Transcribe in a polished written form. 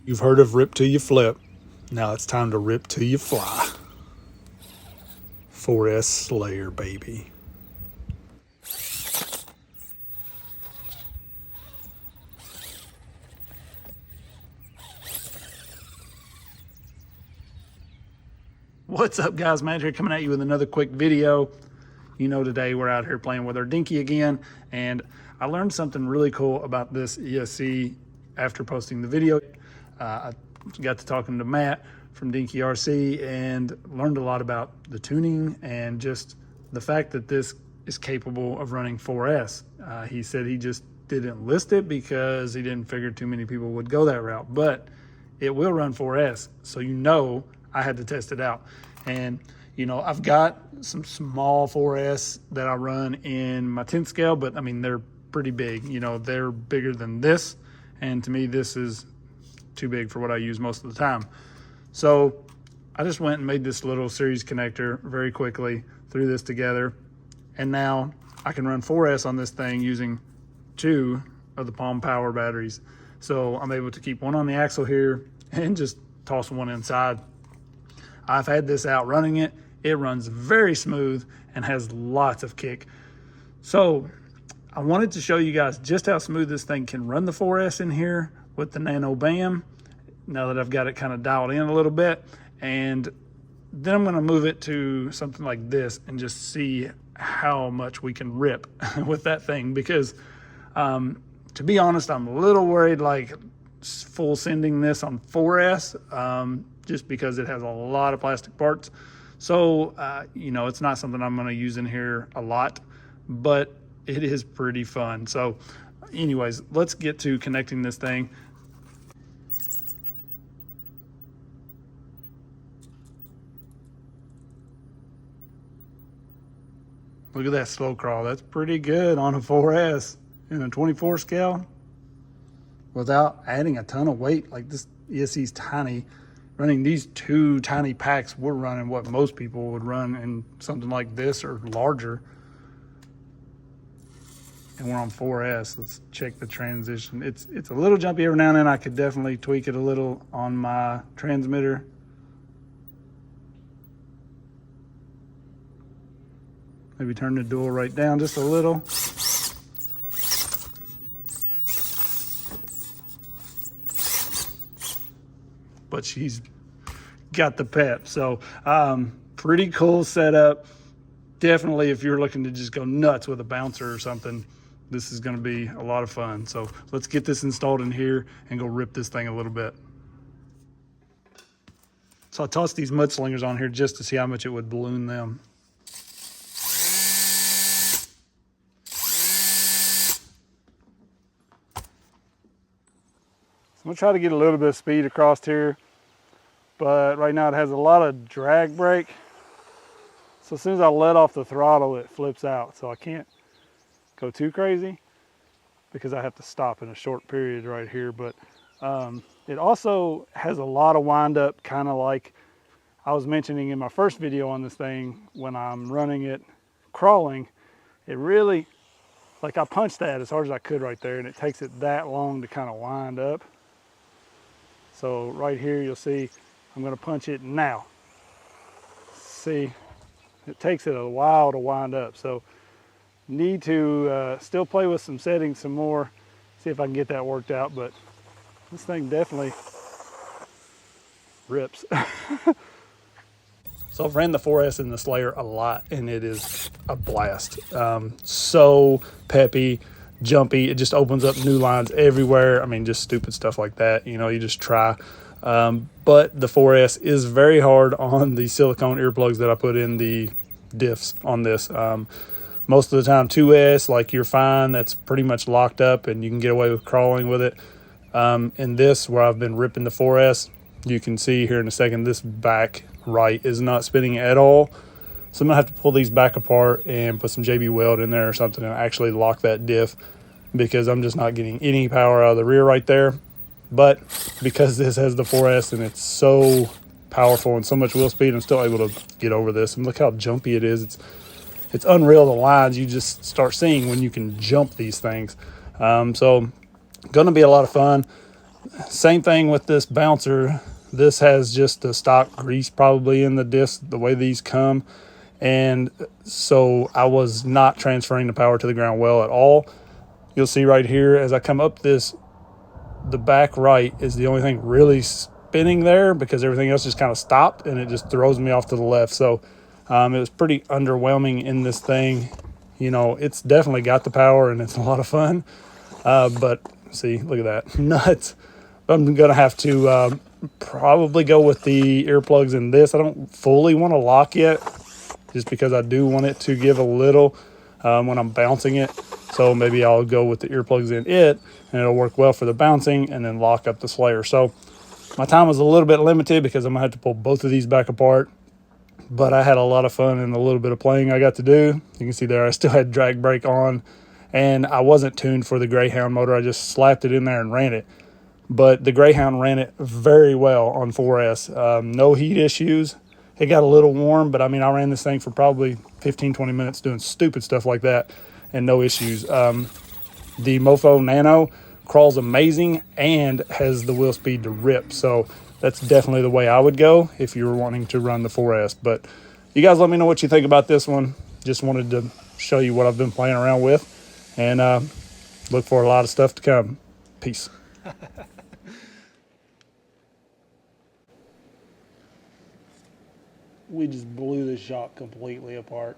You've heard of rip till you flip. Now it's time to rip till you fly. 4S Slayer, baby. What's up, guys? Matt here, coming at you with another quick video. You know, today we're out here playing with our Dinky again, and I learned something really cool about this ESC after posting the video. I got to talking to Matt from DinkyRC and learned a lot about the tuning and just the fact that this is capable of running 4S. He said he just didn't list it because he didn't figure too many people would go that route, but it will run 4S, so you know I had to test it out. And you know, I've got some small 4S that I run in my 10th scale, but I mean, they're pretty big. You know, they're bigger than this, and to me this is too big for what I use most of the time. So I just went and made this little series connector very quickly, threw this together, and now I can run 4S on this thing using 2 of the Palm Power batteries. So I'm able to keep one on the axle here and just toss one inside. I've had this out running it. It runs very smooth and has lots of kick. So I wanted to show you guys just how smooth this thing can run the 4S in here with the Nano BAM, now that I've got it kind of dialed in a little bit. And then I'm going to move it to something like this and just see how much we can rip with that thing, because to be honest, I'm a little worried like full sending this on 4S, just because it has a lot of plastic parts. So you know, it's not something I'm going to use in here a lot, but it is pretty fun. So anyways, let's get to connecting this thing. Look at that slow crawl. That's pretty good on a 4S in a 24 scale without adding a ton of weight. Like, this ESC's tiny. Running these 2 tiny packs, we're running what most people would run in something like this or larger. And we're on 4S. Let's check the transition. It's a little jumpy every now and then. I could definitely tweak it a little on my transmitter. Maybe turn the dual right down just a little. But she's got the pep. So pretty cool setup. Definitely, if you're looking to just go nuts with a bouncer or something, this is going to be a lot of fun. So let's get this installed in here and go rip this thing a little bit. So I tossed these mudslingers on here just to see how much it would balloon them. I'm gonna try to get a little bit of speed across here, but right now it has a lot of drag brake. So as soon as I let off the throttle, it flips out. So I can't go too crazy because I have to stop in a short period right here. But it also has a lot of wind up, kind of like I was mentioning in my first video on this thing. When I'm running it crawling, it really, like, I punched that as hard as I could right there, and it takes it that long to kind of wind up. So right here, you'll see I'm going to punch it now. See, it takes it a while to wind up. So need to still play with some settings some more, see if I can get that worked out. But this thing definitely rips. So I've ran the 4S in the Slayer a lot, and it is a blast. So peppy, jumpy. It just opens up new lines everywhere. I mean, just stupid stuff like that. You know, you just try. But the 4S is very hard on the silicone earplugs that I put in the diffs on this. Most of the time 2S, like, you're fine. That's pretty much locked up and you can get away with crawling with it. In this, where I've been ripping the 4S, you can see here in a second, this back right is not spinning at all. So I'm gonna have to pull these back apart and put some JB Weld in there or something and actually lock that diff, because I'm just not getting any power out of the rear right there. But because this has the 4S and it's so powerful and so much wheel speed, I'm still able to get over this. And look how jumpy it is. It's unreal, the lines you just start seeing when you can jump these things. So gonna be a lot of fun. Same thing with this bouncer. This has just the stock grease probably in the disc, the way these come. And so I was not transferring the power to the ground well at all. You'll see right here as I come up this, the back right is the only thing really spinning there, because everything else just kind of stopped and it just throws me off to the left. So it was pretty underwhelming in this thing. You know, it's definitely got the power and it's a lot of fun. But see, look at that, nuts. I'm gonna have to probably go with the earplugs in this. I don't fully want to lock yet, just because I do want it to give a little when I'm bouncing it. So maybe I'll go with the earplugs in it, and it'll work well for the bouncing, and then lock up the Slayer. So my time was a little bit limited because I'm gonna have to pull both of these back apart. But I had a lot of fun in the little bit of playing I got to do. You can see there I still had drag brake on, and I wasn't tuned for the Greyhound motor. I just slapped it in there and ran it. But the Greyhound ran it very well on 4S. No heat issues. It got a little warm, but I mean, I ran this thing for probably 15-20 minutes doing stupid stuff like that, and no issues. The Mofo Nano crawls amazing and has the wheel speed to rip. So that's definitely the way I would go if you were wanting to run the 4S. But you guys let me know what you think about this one. Just wanted to show you what I've been playing around with, and look for a lot of stuff to come. Peace. We just blew the shop completely apart.